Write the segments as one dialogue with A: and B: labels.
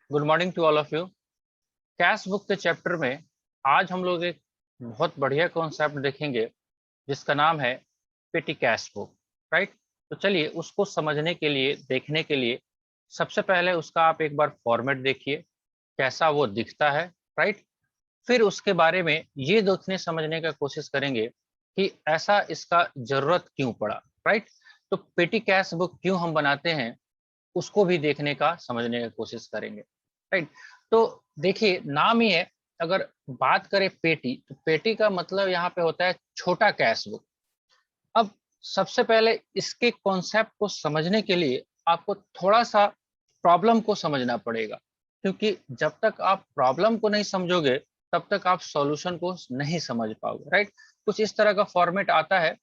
A: Good morning to all of you. Cash book के chapter में आज हम लोग एक बहुत बढ़िया कॉन्सेप्ट देखेंगे जिसका नाम है पेटी कैश बुक। राइट। तो चलिए उसको समझने के लिए, देखने के लिए सबसे पहले उसका आप एक बार फॉर्मेट देखिए कैसा वो दिखता है। राइट। फिर उसके बारे में ये देखने समझने का कोशिश करेंगे कि ऐसा इसका जरूरत क्यों पड़ा। राइट। तो पेटी कैश बुक क्यों हम बनाते हैं उसको भी देखने का, समझने की कोशिश करेंगे। राइट। तो देखिए नाम ही है, अगर बात करें पेटी, तो पेटी का मतलब यहाँ पे होता है छोटा कैश बुक। अब सबसे पहले इसके कॉन्सेप्ट को समझने के लिए आपको थोड़ा सा प्रॉब्लम को समझना पड़ेगा, क्योंकि जब तक आप प्रॉब्लम को नहीं समझोगे तब तक आप सॉल्यूशन को नहीं समझ पाओगे। राइट। कुछ इस तरह का फॉर्मेट आता है,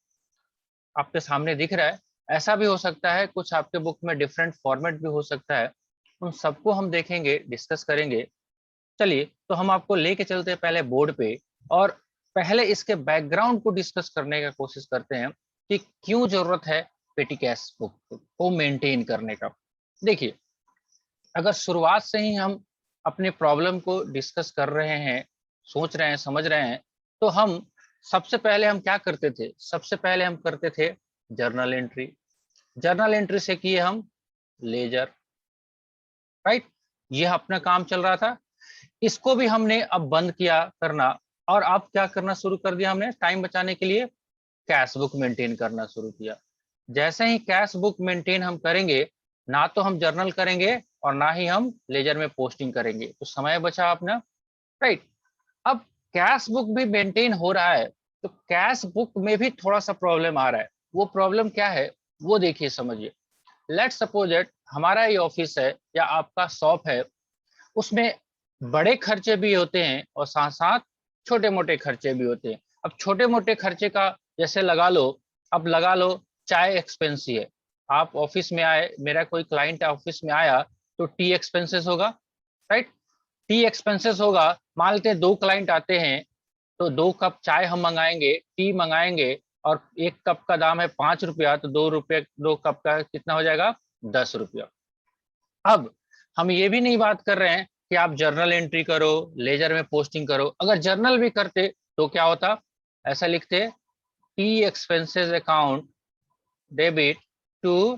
A: आपके सामने दिख रहा है। ऐसा भी हो सकता है कुछ आपके बुक में डिफरेंट फॉर्मेट भी हो सकता है। उन सबको हम देखेंगे, डिस्कस करेंगे। चलिए तो हम आपको लेके चलते हैं पहले बोर्ड पे, और पहले इसके बैकग्राउंड को डिस्कस करने का कोशिश करते हैं कि क्यों जरूरत है पेटी कैश बुक को मेंटेन करने का। देखिए, अगर शुरुआत से ही हम अपने प्रॉब्लम को डिस्कस कर रहे हैं, सोच रहे हैं, समझ रहे हैं, तो हम सबसे पहले हम क्या करते थे? सबसे पहले हम करते थे जर्नल एंट्री। जर्नल एंट्री से किए हम लेजर। राइट। ये अपना काम चल रहा था, इसको भी हमने अब बंद किया करना, और अब क्या करना शुरू कर दिया हमने टाइम बचाने के लिए? कैश बुक मेंटेन करना शुरू किया। जैसे ही कैश बुक मेंटेन हम करेंगे, ना तो हम जर्नल करेंगे और ना ही हम लेजर में पोस्टिंग करेंगे, तो समय बचा अपना। राइट। अब कैश बुक भी मेंटेन हो रहा है, तो कैश बुक में भी थोड़ा सा प्रॉब्लम आ रहा है। वो प्रॉब्लम क्या है वो देखिए, समझिए। लेट्स सपोज इट हमारा ये ऑफिस है या आपका शॉप है, उसमें बड़े खर्चे भी होते हैं और साथ साथ छोटे मोटे खर्चे भी होते हैं। अब छोटे मोटे खर्चे का जैसे लगा लो, अब लगा लो चाय एक्सपेंस ही है। आप ऑफिस में आए, मेरा कोई क्लाइंट ऑफिस में आया, तो टी एक्सपेंसेस होगा। राइट। टी एक्सपेंसेस होगा। मान लेते हैं 2 क्लाइंट आते हैं, तो 2 कप चाय हम मंगाएंगे, टी मंगाएंगे, और 1 कप का दाम है 5 रुपया, तो 2 रुपये 2 कप का कितना हो जाएगा? 10 रुपया। अब हम ये भी नहीं बात कर रहे हैं कि आप जर्नल एंट्री करो, लेजर में पोस्टिंग करो। अगर जर्नल भी करते तो क्या होता? ऐसा लिखते, tea expenses account debit to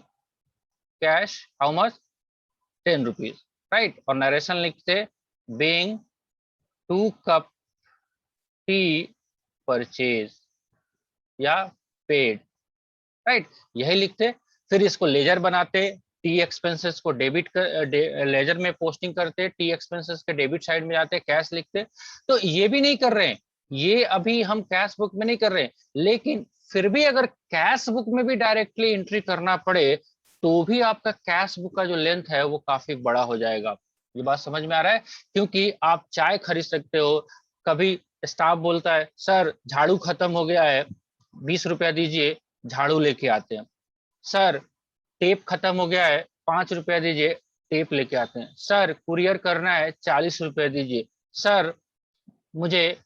A: cash how much? 10 rupees. Right. और नरेशन लिखते, बीइंग 2 कप टी परचेज या पेड। राइट। यही लिखते। फिर इसको लेजर बनाते, टी एक्सपेंसेस को डेबिट कर लेजर में पोस्टिंग करते, टी एक्सपेंसेस के डेबिट साइड में जाते, कैश लिखते। तो ये भी नहीं कर रहे हैं, ये अभी हम कैश बुक में नहीं कर रहे हैं। लेकिन फिर भी अगर कैश बुक में भी डायरेक्टली एंट्री करना पड़े, तो भी आपका कैश बुक का जो लेंथ है वो काफी बड़ा हो जाएगा। ये बात समझ में आ रहा है? क्योंकि आप चाय खरीद सकते हो, कभी स्टाफ बोलता है सर झाड़ू खत्म हो गया है, 20 रुपया दीजिए, झाड़ू लेके आते हैं। सर टेप खत्म हो गया है, 5 रुपया दीजिए, टेप लेके आते हैं। सर कुरियर करना है, 40 रुपये दीजिए। सर मुझे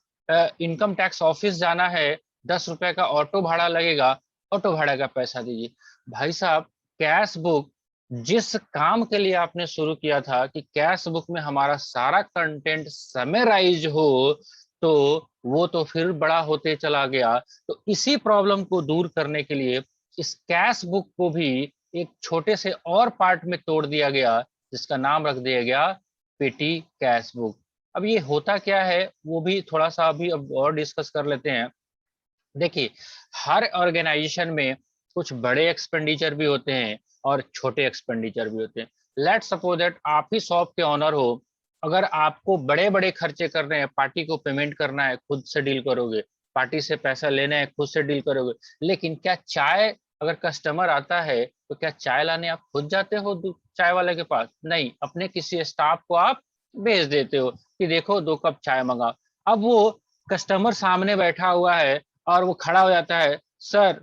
A: इनकम टैक्स ऑफिस जाना है, 10 रुपये का ऑटो भाड़ा लगेगा, ऑटो भाड़ा का पैसा दीजिए। भाई साहब, कैश बुक जिस काम के लिए आपने शुरू किया था कि कैश बुक में हमारा सारा कंटेंट समराइज हो, तो वो तो फिर बड़ा होते चला गया। तो इसी प्रॉब्लम को दूर करने के लिए इस कैश बुक को भी एक छोटे से और पार्ट में तोड़ दिया गया, जिसका नाम रख दिया गया पेटी कैश बुक। अब ये होता क्या है वो भी थोड़ा सा अभी अब और डिस्कस कर लेते हैं। देखिए, हर ऑर्गेनाइजेशन में कुछ बड़े एक्सपेंडिचर भी होते हैं और छोटे एक्सपेंडिचर भी होते हैं। लेट्स सपोज दैट आप ही शॉप के ऑनर हो, अगर आपको बड़े बड़े खर्चे करने हैं, पार्टी को पेमेंट करना है, खुद से डील करोगे। पार्टी से पैसा लेना है, खुद से डील करोगे। लेकिन क्या चाय, अगर कस्टमर आता है तो क्या चाय लाने आप खुद जाते हो चाय वाले के पास? नहीं, अपने किसी स्टाफ को आप भेज देते हो कि देखो 2 कप चाय मंगा। अब वो कस्टमर सामने बैठा हुआ है और वो खड़ा हो जाता है, सर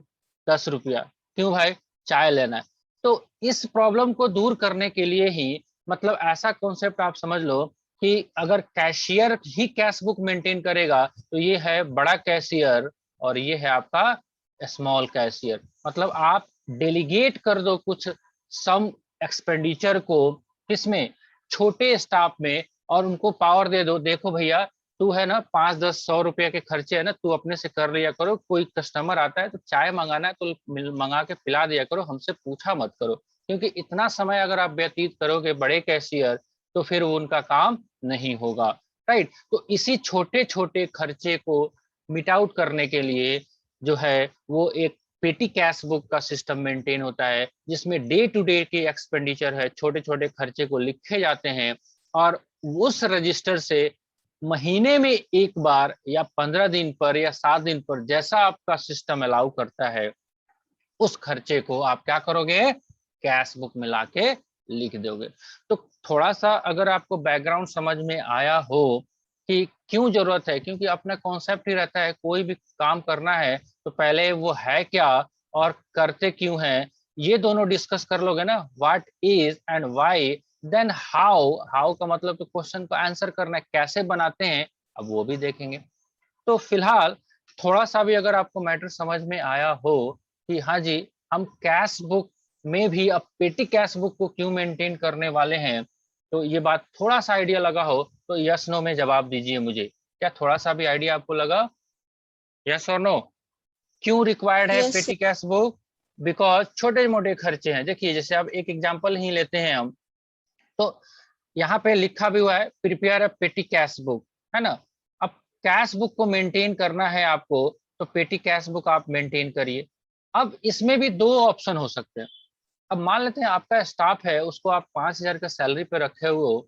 A: 10 रुपया। क्यों भाई? चाय लेना है। तो इस प्रॉब्लम को दूर करने के लिए ही, मतलब ऐसा कॉन्सेप्ट आप समझ लो कि अगर कैशियर ही कैश बुक मेंटेन करेगा, तो ये है बड़ा कैशियर और ये है आपका स्मॉल कैशियर। मतलब आप डेलीगेट कर दो कुछ सम एक्सपेंडिचर को, किसमें? छोटे स्टाफ में और उनको पावर दे दो, देखो भैया तू है ना 5-10-100 रुपए के खर्चे है ना तू अपने से कर लिया करो, कोई कस्टमर आता है तो चाय मंगाना है तो मंगा के पिला दिया करो, हमसे पूछा मत करो, क्योंकि इतना समय अगर आप व्यतीत करोगे बड़े कैशियर तो फिर उनका काम नहीं होगा, राइट। तो इसी छोटे छोटे खर्चे को मिट आउट करने के लिए जो है वो एक पेटी कैश बुक का सिस्टम मेंटेन होता है, जिसमें डे टू डे के एक्सपेंडिचर है, छोटे छोटे खर्चे को लिखे जाते हैं, और उस रजिस्टर से महीने में एक बार या 15 दिन पर या 7 दिन पर जैसा आपका सिस्टम अलाउ करता है उस खर्चे को आप क्या करोगे, कैश बुक में लाके लिख दोगे। तो थोड़ा सा अगर आपको बैकग्राउंड समझ में आया हो कि क्यों जरूरत है, क्योंकि अपना कॉन्सेप्ट ही रहता है कोई भी काम करना है तो पहले वो है क्या और करते क्यों हैं, ये दोनों डिस्कस कर लोगे ना, what is and why, then how, how का मतलब तो क्वेश्चन को आंसर करना है, कैसे बनाते हैं अब वो भी देखेंगे। तो फिलहाल थोड़ा सा भी अगर आपको मैटर समझ में आया हो कि हाँ जी हम कैश बुक में भी अब पेटी कैश बुक को क्यों मेंटेन करने वाले हैं, तो ये बात थोड़ा सा आइडिया लगा हो तो यस नो में जवाब दीजिए मुझे, क्या थोड़ा सा भी आइडिया आपको लगा, यस और नो। क्यों रिक्वायर्ड है
B: यस
A: पेटी कैश बुक, बिकॉज छोटे मोटे खर्चे हैं, देखिए जैसे अब एक एग्जांपल ही लेते हैं हम, तो यहाँ पे लिखा भी हुआ है प्रिपेयर अ पेटी कैश बुक, है ना। अब कैश बुक को मेंटेन करना है आपको तो पेटी कैश बुक आप मेंटेन करिए। अब इसमें भी दो ऑप्शन हो सकते हैं। अब मान लेते हैं आपका स्टाफ है उसको आप 5,000 का सैलरी पे रखे हुए हो,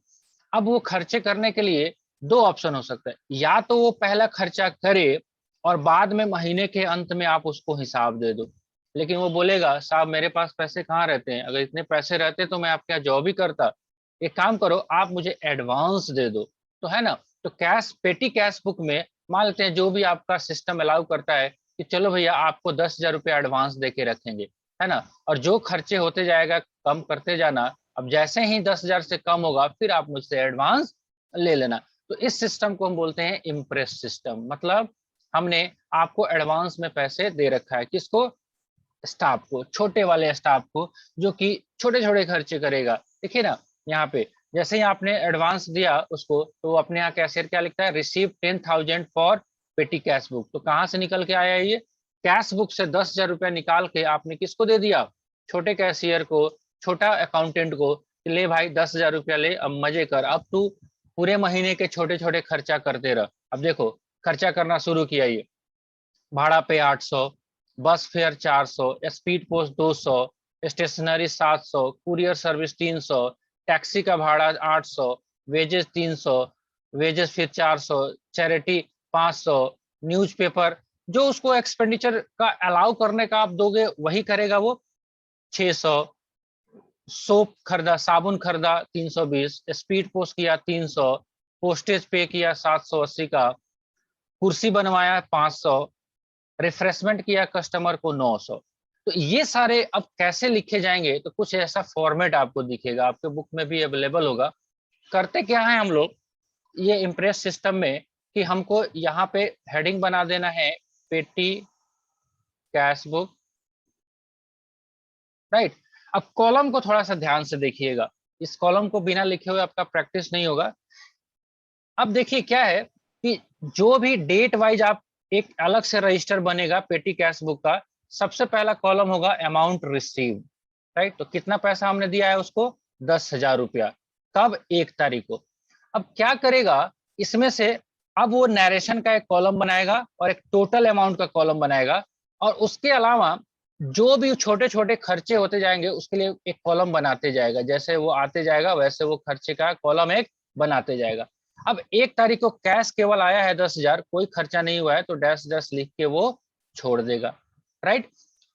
A: अब वो खर्चे करने के लिए दो ऑप्शन हो सकते हैं, या तो वो पहला खर्चा करे और बाद में महीने के अंत में आप उसको हिसाब दे दो, लेकिन वो बोलेगा साहब मेरे पास पैसे कहाँ रहते हैं, अगर इतने पैसे रहते तो मैं आपके यहाँ जॉब ही करता, एक काम करो आप मुझे एडवांस दे दो, तो है ना। तो कैश पेटी कैश बुक में मान लेते हैं जो भी आपका सिस्टम अलाउ करता है कि चलो भैया आपको 10,000 रुपये एडवांस दे के रखेंगे, है ना, और जो खर्चे होते जाएगा कम करते जाना, अब जैसे ही 10,000 से कम होगा फिर आप मुझसे एडवांस ले लेना। तो इस सिस्टम को हम बोलते हैं इम्प्रेस सिस्टम, मतलब हमने आपको एडवांस में पैसे दे रखा है, किसको, स्टाफ को, छोटे वाले स्टाफ को जो कि छोटे छोटे खर्चे करेगा। देखिए ना यहाँ पे जैसे ही आपने एडवांस दिया उसको तो वो अपने यहाँ कैशियर क्या लिखता है, रिसीव 10,000 फॉर पेटी कैश बुक, तो कहाँ से निकल के आया ये, कैश बुक से 10,000 रुपया निकाल के आपने किसको दे दिया, छोटे कैशियर को, छोटा अकाउंटेंट को, ले भाई 10,000 रुपया ले अब मजे कर, अब तू पूरे महीने के छोटे छोटे खर्चा करते रह। अब देखो खर्चा करना शुरू किया, ये भाड़ा पे 800, bus fare 400, speed post 200, stationery 700, courier service 300, taxi का भाड़ा 800, वेजेस 300, वेजेस फिर 400, चैरिटी 500, न्यूज़पेपर जो उसको एक्सपेंडिचर का अलाउ करने का आप दोगे वही करेगा वो 600, सोप खरीदा, साबुन खरीदा 320, स्पीड पोस्ट किया 300, पोस्टेज पे किया 780 का, कुर्सी बनवाया 500, रिफ्रेशमेंट किया कस्टमर को 900। तो ये सारे अब कैसे लिखे जाएंगे, तो कुछ ऐसा फॉर्मेट आपको दिखेगा, आपके बुक में भी अवेलेबल होगा। करते क्या है हम लोग ये इम्प्रेस सिस्टम में कि हमको यहाँ पे हेडिंग बना देना है पेटी कैश बुक, राइट। अब कॉलम को थोड़ा सा ध्यान से देखिएगा, इस कॉलम को बिना लिखे हुए आपका प्रैक्टिस नहीं होगा। अब देखिए क्या है कि जो भी डेट वाइज आप एक अलग से रजिस्टर बनेगा पेटी कैश बुक का, सबसे पहला कॉलम होगा अमाउंट रिसीव, राइट। तो कितना पैसा हमने दिया है उसको, 10,000 रुपया, कब, 1 तारीख को। अब क्या करेगा इसमें से, अब वो नरेशन का एक कॉलम बनाएगा और एक टोटल अमाउंट का कॉलम बनाएगा, और उसके अलावा जो भी छोटे छोटे खर्चे होते जाएंगे उसके लिए एक कॉलम बनाते जाएगा, जैसे वो आते जाएगा वैसे वो खर्चे का कॉलम एक बनाते जाएगा। अब 1 तारीख को कैश केवल आया है 10,000, कोई खर्चा नहीं हुआ है तो डैश डैश लिख के वो छोड़ देगा, राइट।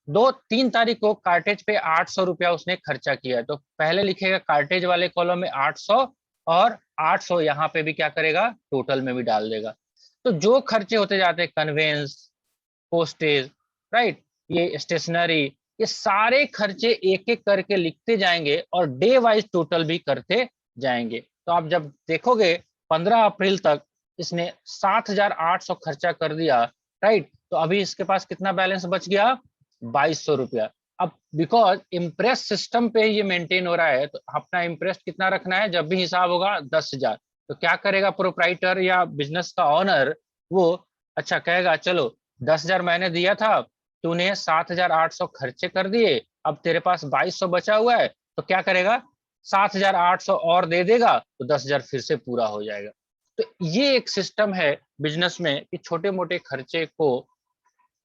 A: 3 तारीख को कार्टेज पे 800 रुपया उसने खर्चा किया है, तो पहले लिखेगा कार्टेज वाले कॉलम में 800, और 800 यहाँ पे भी क्या करेगा टोटल में भी डाल देगा। तो जो खर्चे होते जाते हैं कन्वेंस, पोस्टेज, राइट, ये स्टेशनरी, ये सारे खर्चे एक एक करके लिखते जाएंगे और डे वाइज टोटल भी करते जाएंगे। तो आप जब देखोगे 15 अप्रैल तक इसने 7,800 खर्चा कर दिया, राइट, तो अभी इसके पास कितना बैलेंस बच गया, 2,200 रुपया। अब बिकॉज इम्प्रेस सिस्टम पे ये मेंटेन हो रहा है, तो अपना इम्प्रेस कितना रखना है, जब भी हिसाब होगा 10,000। तो क्या करेगा प्रोप्राइटर या बिजनेस का ऑनर, वो अच्छा कहेगा चलो 10,000 मैंने दिया था, तूने 7,800 खर्चे कर दिए, अब तेरे पास 2,200 बचा हुआ है, तो क्या करेगा 7,800 और दे देगा, तो 10,000 फिर से पूरा हो जाएगा। तो ये एक सिस्टम है बिजनेस में कि छोटे मोटे खर्चे को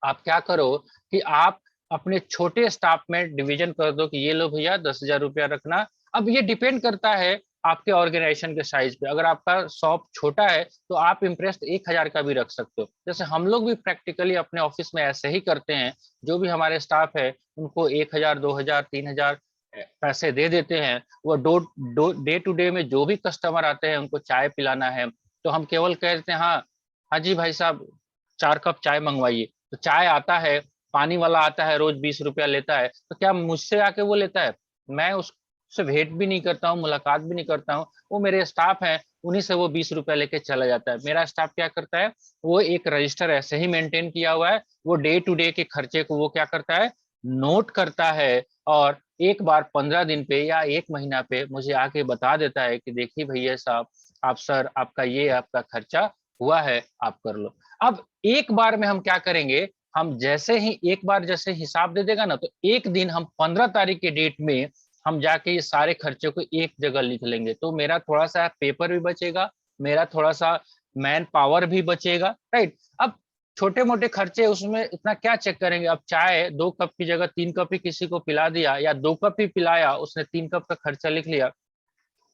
A: आप क्या करो कि आप अपने छोटे स्टाफ में डिवीजन कर दो कि ये लो भैया 10,000 रुपया रखना। अब ये डिपेंड करता है आपके ऑर्गेनाइजेशन के साइज पे। अगर आपका शॉप छोटा है तो आप इम्प्रेस्ड 1,000 का भी रख सकते हो। जैसे हम लोग भी प्रैक्टिकली अपने ऑफिस में ऐसे ही करते हैं, जो भी हमारे स्टाफ है उनको 1,000 2,000 3,000 पैसे दे देते हैं। वो डे टू डे में जो भी कस्टमर आते हैं उनको चाय पिलाना है, तो हम केवल कह देते हैं हाँ हाँ जी भाई साहब 4 कप चाय मंगवाइए। तो चाय आता है, पानी वाला आता है, रोज 20 रुपया लेता है, तो क्या मुझसे आके वो लेता है? मैं उससे भेंट भी नहीं करता हूँ, मुलाकात भी नहीं करता हूँ, वो मेरे स्टाफ हैं, उन्हीं से वो 20 रुपया लेके चला जाता है। मेरा स्टाफ क्या करता है, वो एक रजिस्टर ऐसे ही मेंटेन किया हुआ है, वो डे टू डे के खर्चे को वो क्या करता है, नोट करता है, और एक बार 15 दिन पे या 1 महीना पे मुझे आके बता देता है कि देखिए भैया साहब, आप सर आपका ये आपका खर्चा हुआ है, आप कर लो। अब एक बार में हम क्या करेंगे, हम जैसे ही एक बार जैसे हिसाब दे देगा ना, तो एक दिन हम 15 तारीख के डेट में हम जाके ये सारे खर्चे को एक जगह लिख लेंगे, तो मेरा थोड़ा सा पेपर भी बचेगा, मेरा थोड़ा सा मैन पावर भी बचेगा, राइट। अब छोटे मोटे खर्चे उसमें इतना क्या चेक करेंगे, अब चाय 2 कप की जगह 3 कप ही किसी को पिला दिया, या 2 कप ही पिलाया, उसने 3 कप का खर्चा लिख लिया,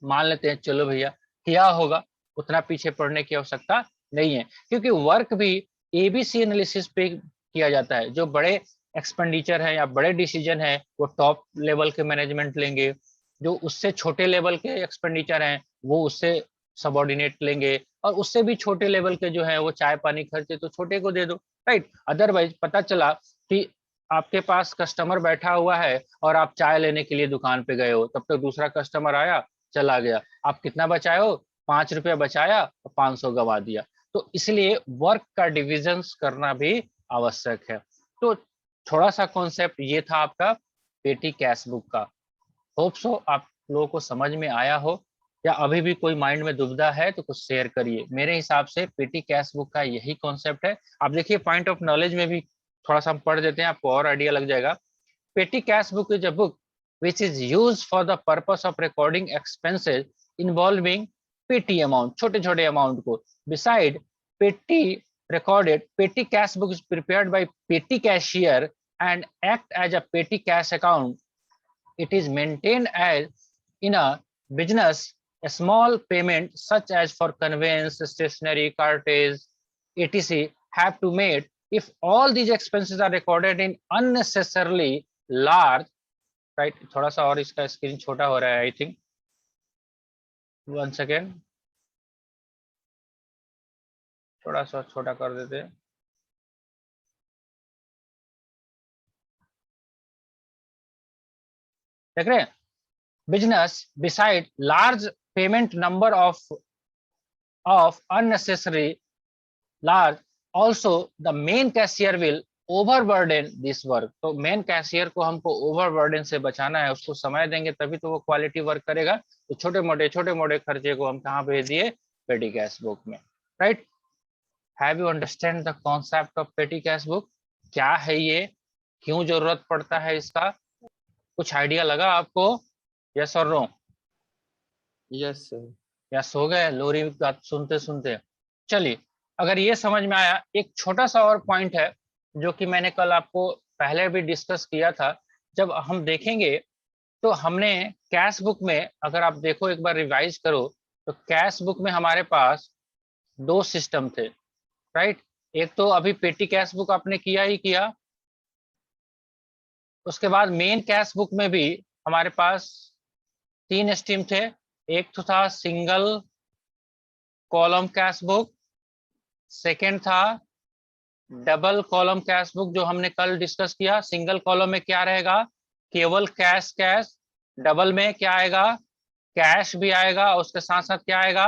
A: मान लेते हैं चलो भैया किया होगा, उतना पीछे पड़ने की आवश्यकता नहीं है। क्योंकि वर्क भी एबीसी एनालिसिस पे किया जाता है। जो बड़े एक्सपेंडिचर है या बड़े डिसीजन है वो टॉप लेवल के मैनेजमेंट लेंगे, जो उससे छोटे लेवल के एक्सपेंडिचर हैं वो उससे सबॉर्डिनेट लेंगे, और उससे भी छोटे लेवल के जो है वो चाय पानी खर्चे तो छोटे को दे दो, राइट। अदरवाइज पता चला कि आपके पास कस्टमर बैठा हुआ है और आप चाय लेने के लिए दुकान पे गए हो, तब तक दूसरा कस्टमर आया चला गया, आप कितना बचाए हो, 5 रुपया बचाया और 500 गवा दिया। तो इसलिए वर्क का डिविजन करना भी आवश्यक है। तो थोड़ा सा कॉन्सेप्ट ये था आपका पेटी कैश बुक का। होप सो आप लोगों को समझ में आया हो, या अभी भी कोई माइंड में दुविधा है तो कुछ शेयर करिए। मेरे हिसाब से पेटी कैश बुक का यही कॉन्सेप्ट है। आप देखिए पॉइंट ऑफ नॉलेज में भी थोड़ा सा हम पढ़ देते हैं, आपको और आइडिया लग जाएगा। Petty cash book is a book which is used for the purpose of recording expenses involving petty amount, छोटे छोटे अमाउंट को। Beside petty petty cash book is prepared by petty cashier and act as a petty cash account. It is maintained as in a business. A small payment such as for conveyance, stationery, cartage, etc. have to made. If all these expenses are recorded in unnecessarily large, right? थोड़ा सा और इसका screen छोटा हो रहा है I think, 1 second, थोड़ा सा छोटा कर देते हैं। देख रहे हैं, business beside large payment number of unnecessary large, also the main cashier will overburden this work। तो मेन कैशियर को हमको ओवरबर्डन से बचाना है, उसको समय देंगे तभी तो वो क्वालिटी वर्क करेगा। तो छोटे मोटे खर्चे को हम कहाँ भेज दिए, पेटी कैश बुक में, right. Have you understand the concept of पेटी कैश बुक? क्या है ये, क्यों जरूरत पड़ता है इसका, कुछ आइडिया लगा आपको? यस और नो?
B: Yes sir.
A: या सो गए लोरी बात सुनते सुनते? चलिए, अगर ये समझ में आया, एक छोटा सा और पॉइंट है जो कि मैंने कल आपको पहले भी डिस्कस किया था। जब हम देखेंगे तो हमने कैश बुक में, अगर आप देखो एक बार रिवाइज करो, तो कैश बुक में हमारे पास 2 सिस्टम थे, राइट। एक तो अभी पेटी कैश बुक आपने किया ही किया, उसके बाद मेन कैश बुक में भी हमारे पास 3 स्ट्रीम थे। एक तो था single column cash book, second था डबल कॉलम कैश बुक जो हमने कल डिस्कस किया। सिंगल कॉलम में क्या रहेगा, केवल कैश कैश, डबल में क्या आएगा, कैश भी आएगा, उसके साथ साथ क्या आएगा,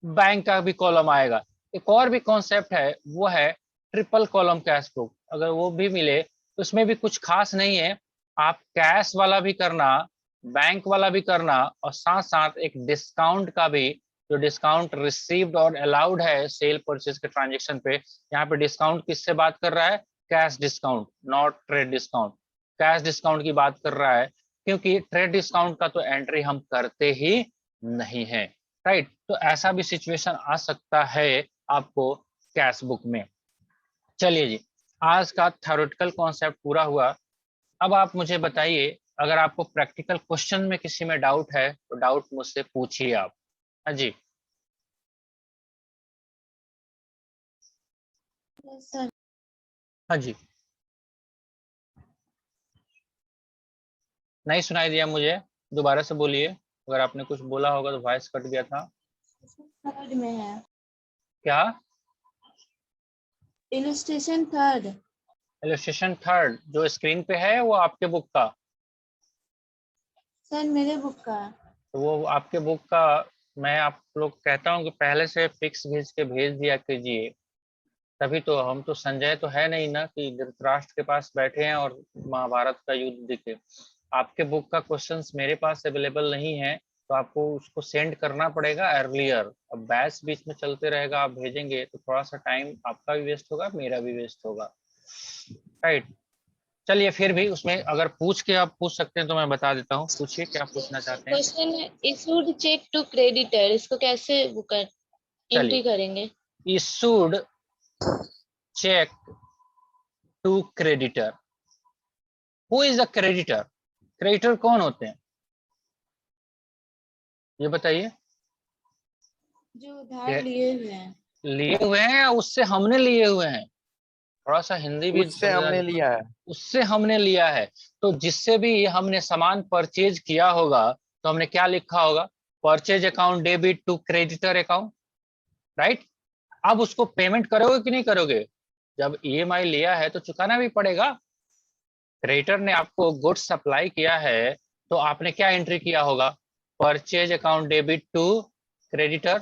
A: बैंक का भी कॉलम आएगा। एक और भी कॉन्सेप्ट है, वो है ट्रिपल कॉलम कैश बुक। अगर वो भी मिले तो इसमें भी कुछ खास नहीं है, आप कैश वाला भी करना, बैंक वाला भी करना, और साथ साथ एक डिस्काउंट का भी, जो डिस्काउंट रिसीव्ड और अलाउड है सेल परचेज के ट्रांजेक्शन पे। यहाँ पे डिस्काउंट किससे बात कर रहा है? Cash discount, not trade discount. Cash discount की बात कर रहा है, क्योंकि ट्रेड डिस्काउंट का तो एंट्री हम करते ही नहीं है, राइट। तो ऐसा भी सिचुएशन आ सकता है आपको कैश बुक में। चलिए जी, आज का थ्योरेटिकल कॉन्सेप्ट पूरा हुआ। अब आप मुझे बताइए, अगर आपको प्रैक्टिकल क्वेश्चन में किसी में डाउट है तो डाउट मुझसे पूछिए आप। हाँ जी,
C: सर।
A: हाँ जी। नहीं सुनाई दिया मुझे, दोबारा से बोलिए। अगर आपने कुछ बोला होगा तो वॉइस कट गया था।
C: थर्ड में है,
A: क्या?
C: Illustration third.
A: इलस्ट्रेशन थर्ड जो स्क्रीन पे है वो आपके बुक का?
C: सर मेरे बुक का।
A: तो वो आपके बुक का, मैं आप लोग कहता हूँ कि पहले से पिक्स खींच के भेज दिया कीजिए, तभी तो। हम तो संजय तो है नहीं ना कि धृतराष्ट्र के पास बैठे हैं और महाभारत का युद्ध दिखे। आपके बुक का क्वेश्चंस मेरे पास अवेलेबल नहीं है, तो आपको उसको सेंड करना पड़ेगा अर्लियर। अब बैच बीच में चलते रहेगा, आप भेजेंगे तो थोड़ा सा टाइम आपका भी वेस्ट होगा, मेरा भी वेस्ट होगा, राइट। चलिए, फिर भी उसमें अगर पूछ के आप पूछ सकते हैं तो मैं बता देता हूँ। पूछिए, क्या पूछना चाहते हैं?
C: क्वेश्चन है इशूड चेक टू क्रेडिटर, इसको कैसे एंट्री
A: चलिए,
C: करेंगे?
A: Issued cheque to creditor. Who is the creditor? Creditor कौन होते हैं ये बताइए।
C: जो उधार लिए हुए हैं।
A: लिए हुए हैं या उससे हमने लिए हुए हैं? थोड़ा सा हिंदी भी
B: उससे
A: समझा।
B: हमने लिया है।
A: उससे हमने लिया है, तो जिससे भी हमने सामान परचेज किया होगा तो हमने क्या लिखा होगा? Purchase account debit to creditor account, right. अब उसको पेमेंट करोगे कि नहीं करोगे? जब ईएमआई लिया है तो चुकाना भी पड़ेगा। क्रेडिटर ने आपको गुड्स सप्लाई किया है, तो आपने क्या एंट्री किया होगा? Purchase account debit to creditor.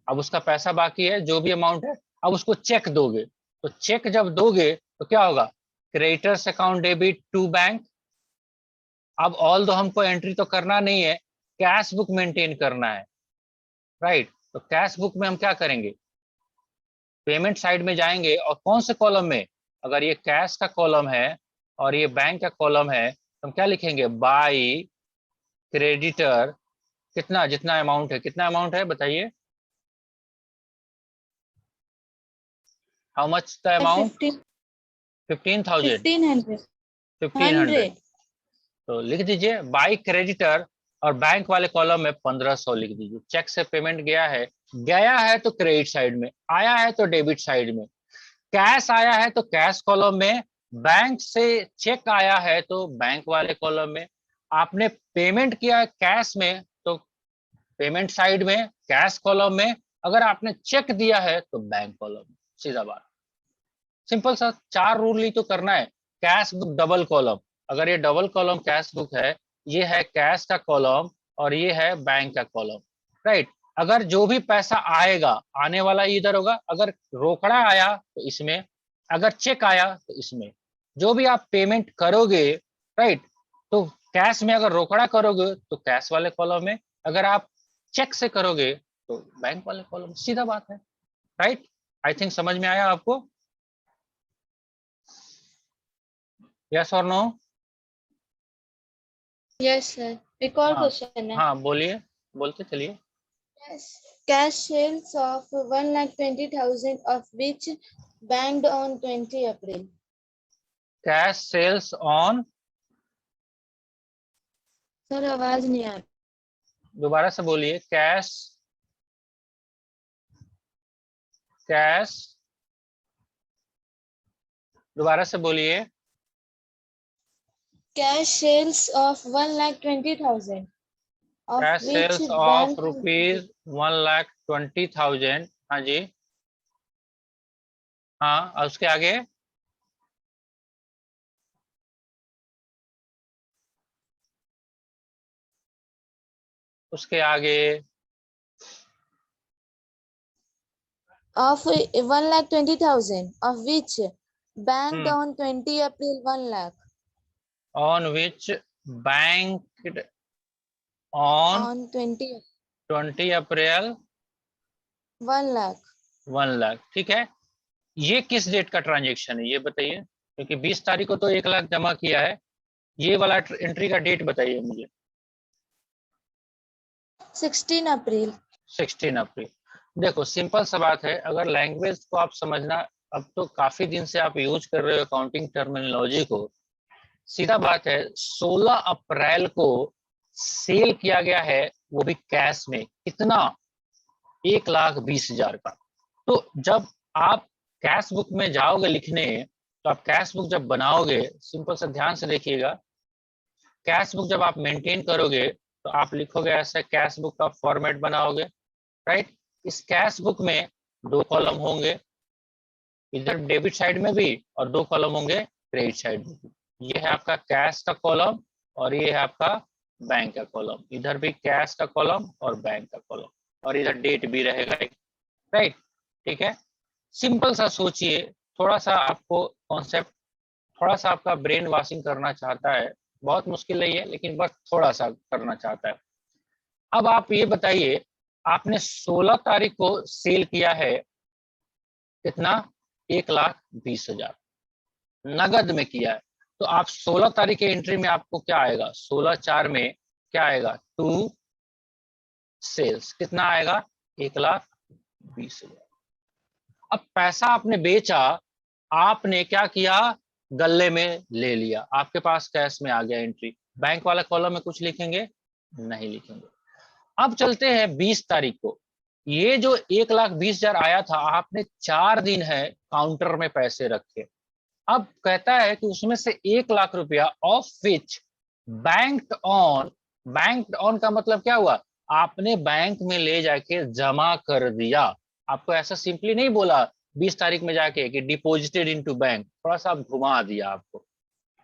A: अब उसका पैसा बाकी है, जो भी अमाउंट है, अब उसको चेक दोगे। तो चेक जब दोगे तो क्या होगा? Creditors account debit to bank. अब ऑल दो हमको एंट्री तो करना नहीं है, कैश बुक मेंटेन करना है, राइट। तो कैश बुक में हम क्या करेंगे? पेमेंट साइड में जाएंगे, और कौन से कॉलम में? अगर ये कैश का कॉलम है और ये बैंक का कॉलम है, तो हम क्या लिखेंगे? By creditor. कितना, जितना अमाउंट है, कितना अमाउंट है बताइए? How much the amount? 15,000?
C: 1500।
A: 1500? तो लिख दीजिए बाई क्रेडिटर, और बैंक वाले कॉलम में 1500 लिख दीजिए। चेक से पेमेंट गया है, गया है तो क्रेडिट साइड में, आया है तो डेबिट साइड में। कैश आया है तो कैश कॉलम में, बैंक से चेक आया है तो बैंक वाले कॉलम में। आपने पेमेंट किया है कैश में तो पेमेंट साइड में, कैश कॉलम में। अगर आपने चेक दिया है तो बैंक कॉलम में। सीधा बात, सिंपल सा 4 रूल ही तो करना है। कैश बुक डबल कॉलम, अगर ये डबल कॉलम कैश बुक है, ये है कैश का कॉलम और ये है बैंक का कॉलम, राइट। अगर जो भी पैसा आएगा, आने वाला इधर होगा। अगर रोकड़ा आया तो इसमें, अगर चेक आया तो इसमें। जो भी आप पेमेंट करोगे, राइट, तो कैश में अगर रोकड़ा करोगे तो कैश वाले कॉलम में, अगर आप चेक से करोगे तो बैंक वाले कॉलम। सीधा बात है, राइट। आई थिंक समझ में आया आपको? यस और नो?
C: यस सर, एक और
A: हाँ,
C: क्वेश्चन है।
A: हाँ बोलिए, बोलते चलिए।
C: Cash sales of 1,20,000 of which banked on 20 April.
A: Cash sales on,
C: sir आवाज नहीं आ रही।
A: दोबारा से बोलिए। कैश, कैश, दोबारा से बोलिए।
C: Cash sales of 1,20,000 of
A: cash
C: which
A: sales of
C: bank
A: rupees 1,20,000। हाँ जी, हाँ, और उसके आगे? उसके आगे
C: of 1,20,000 of which banked on 20 April 1 lakh.
A: On which banked on 20 April
C: 1 lakh.
A: 1 lakh. ठीक है, ये किस डेट का ट्रांजेक्शन है ये बताइए, क्योंकि 20 तारीख को तो 1 लाख जमा किया है। ये वाला एंट्री का डेट बताइए मुझे।
C: 16 अप्रैल।
A: 16 अप्रैल। देखो सिंपल सा बात है, अगर लैंग्वेज को आप समझना, अब तो काफी दिन से आप यूज कर रहे हो अकाउंटिंग टर्मिनोलॉजी को, सीधा बात है 16 अप्रैल को सेल किया गया है, वो भी कैश में। कितना? 1,20,000 का। तो जब आप कैश बुक में जाओगे लिखने, तो आप कैश बुक जब बनाओगे, सिंपल सा ध्यान से देखिएगा, कैश बुक जब आप मेंटेन करोगे तो आप लिखोगे ऐसे, कैश बुक का फॉर्मेट बनाओगे, राइट। इस कैश बुक में 2 कॉलम होंगे, इधर डेबिट साइड में भी, और 2 कॉलम होंगे क्रेडिट साइड में भी। ये है आपका कैश का कॉलम और ये है आपका बैंक का कॉलम। इधर भी कैश का कॉलम और बैंक का कॉलम, और इधर डेट भी रहेगा, राइट। ठीक है, सिंपल सा सोचिए, थोड़ा सा आपको कॉन्सेप्ट, थोड़ा सा आपका ब्रेन वॉशिंग करना चाहता है, बहुत मुश्किल नहीं है लेकिन बस थोड़ा सा करना चाहता है। अब आप ये बताइए, आपने 16 तारीख को सेल किया है, कितना? 1,20,000 नगद में किया है। तो आप 16 तारीख के एंट्री में आपको क्या आएगा? 16/4 में क्या आएगा? 2 सेल्स। कितना आएगा? 1,20,000। अब पैसा आपने बेचा, आपने क्या किया? गल्ले में ले लिया, आपके पास कैश में आ गया एंट्री। बैंक वाला कॉलम में कुछ लिखेंगे? नहीं लिखेंगे। अब चलते हैं 20 तारीख को। ये जो 1,20,000 आया था, आपने 4 दिन है काउंटर में पैसे रखे। अब कहता है कि उसमें से 1 लाख रुपया ऑफ विच बैंक्ड ऑन का मतलब क्या हुआ? आपने बैंक में ले जाके जमा कर दिया। आपको ऐसा सिंपली नहीं बोला 20 तारीख में जाके कि डिपॉजिटेड इनटू बैंक, थोड़ा सा आप घुमा दिया आपको,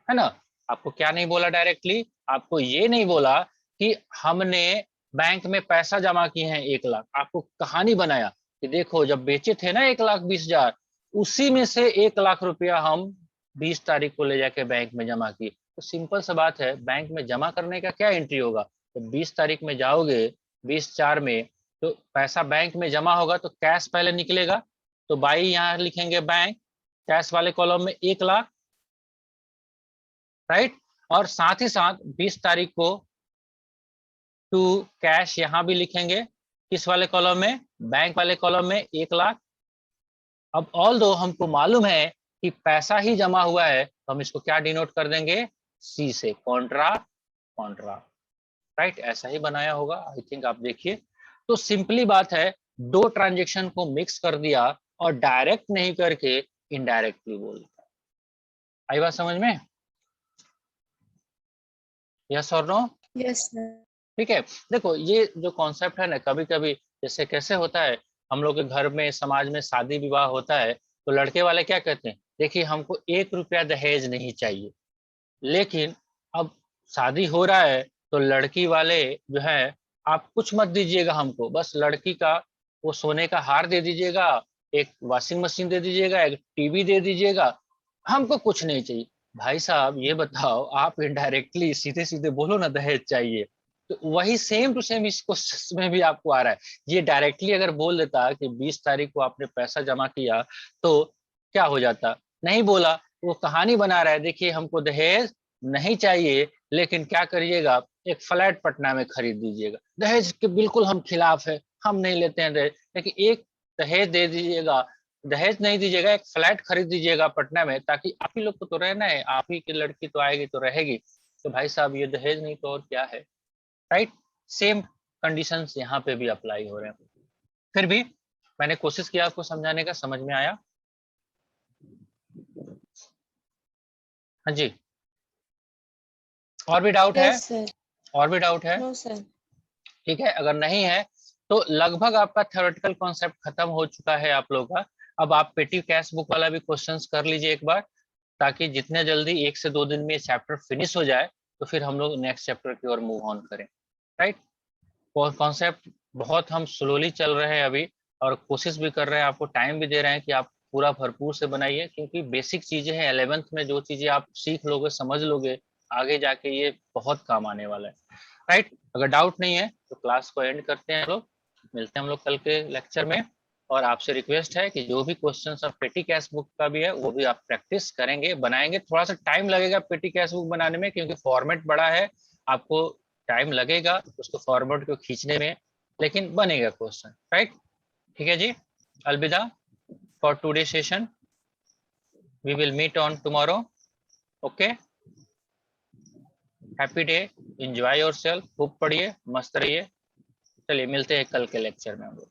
A: है ना। आपको क्या नहीं बोला डायरेक्टली? आपको ये नहीं बोला कि हमने बैंक में पैसा जमा किए हैं 1 लाख। आपको कहानी बनाया कि देखो जब बेचे थे ना 1,20,000, उसी में से 1 लाख रुपया हम 20 तारीख को ले जाके बैंक में जमा किए। तो सिंपल सा बात है, बैंक में जमा करने का क्या एंट्री होगा? तो 20 तारीख में जाओगे, 20/4 में, तो पैसा बैंक में जमा होगा तो कैश पहले निकलेगा। तो बाई यहाँ लिखेंगे बैंक, कैश वाले कॉलम में 1 लाख, राइट। और साथ ही साथ 20 तारीख को टू कैश यहां भी लिखेंगे, किस वाले कॉलम में? बैंक वाले कॉलम में 1 लाख। अब ऑल दो हमको मालूम है कि पैसा ही जमा हुआ है, तो हम इसको क्या डिनोट कर देंगे? सी से, कॉन्ट्रा, राइट। ऐसा ही बनाया होगा आई थिंक, आप देखिए। तो सिंपली बात है, 2 ट्रांजेक्शन को मिक्स कर दिया और डायरेक्ट नहीं करके इनडायरेक्टली बोल दिया। आई बात समझ में? यस और नो?
C: Yes sir.
A: ठीक है, देखो ये जो कॉन्सेप्ट है ना, कभी कभी जैसे कैसे होता है, हम लोग के घर में, समाज में शादी विवाह होता है, तो लड़के वाले क्या कहते हैं? देखिए हमको 1 रुपया दहेज नहीं चाहिए। लेकिन अब शादी हो रहा है तो लड़की वाले जो है, आप कुछ मत दीजिएगा हमको, बस लड़की का वो सोने का हार दे दीजिएगा, एक वॉशिंग मशीन दे दीजिएगा, एक टीवी दे दीजिएगा, हमको कुछ नहीं चाहिए। भाई साहब ये बताओ, आप इनडायरेक्टली सीधे सीधे बोलो ना दहेज चाहिए, तो वही सेम टू सेम इस क्वेश्चन में भी आपको आ रहा है। ये डायरेक्टली अगर बोल देता कि 20 तारीख को आपने पैसा जमा किया, तो क्या हो जाता? नहीं बोला, वो कहानी बना रहा है, देखिए हमको दहेज नहीं चाहिए, लेकिन क्या करिएगा, एक फ्लैट पटना में खरीद दीजिएगा। दहेज के बिल्कुल हम खिलाफ है, हम नहीं लेते हैं दहेज, लेकिन एक दहेज दे दीजिएगा, दहेज नहीं दीजिएगा, एक फ्लैट खरीद दीजिएगा पटना में, ताकि आप ही लोग को तो रहना है, आप ही की लड़की तो आएगी तो रहेगी। तो भाई साहब ये दहेज नहीं तो और क्या है, राइट। सेम कंडीशंस यहाँ पे भी अप्लाई हो रहे हैं। फिर भी मैंने कोशिश किया आपको समझाने का, समझ में आया? हाँ जी, और भी डाउट है?
C: Yes sir.
A: और भी डाउट है?
C: No sir.
A: ठीक है, अगर नहीं है तो लगभग आपका थ्योरेटिकल कॉन्सेप्ट खत्म हो चुका है आप लोग का। अब आप पेटी कैश बुक वाला भी क्वेश्चंस कर लीजिए एक बार, ताकि जितने जल्दी 1 से 2 दिन में चैप्टर फिनिश हो जाए, तो फिर हम लोग नेक्स्ट चैप्टर की ओर मूव ऑन करें, राइट। कॉन्सेप्ट बहुत हम स्लोली चल रहे हैं अभी, और कोशिश भी कर रहे हैं, आपको टाइम भी दे रहे हैं कि आप पूरा भरपूर से बनाइए, क्योंकि बेसिक चीजें हैं। 11th में जो चीजें आप सीख लोगे, समझ लोगे, आगे जाके ये बहुत काम आने वाला है, राइट। अगर डाउट नहीं है तो क्लास को एंड करते हैं हम लोग, मिलते हैं हम लोग कल के लेक्चर में। और आपसे रिक्वेस्ट है कि जो भी क्वेश्चन ऑफ पेटी कैश बुक का भी है वो भी आप प्रैक्टिस करेंगे, बनाएंगे। थोड़ा सा टाइम लगेगा पेटी कैश बुक बनाने में, क्योंकि फॉर्मेट बड़ा है, आपको टाइम लगेगा उसको फॉर्मेट को खींचने में, लेकिन बनेगा क्वेश्चन, राइट। ठीक है जी, अलविदा for today session, we will meet on tomorrow. Okay, happy day, enjoy yourself, खूब पढ़िए, मस्त रहिए। चलिए मिलते हैं कल के लेक्चर में हम लोग।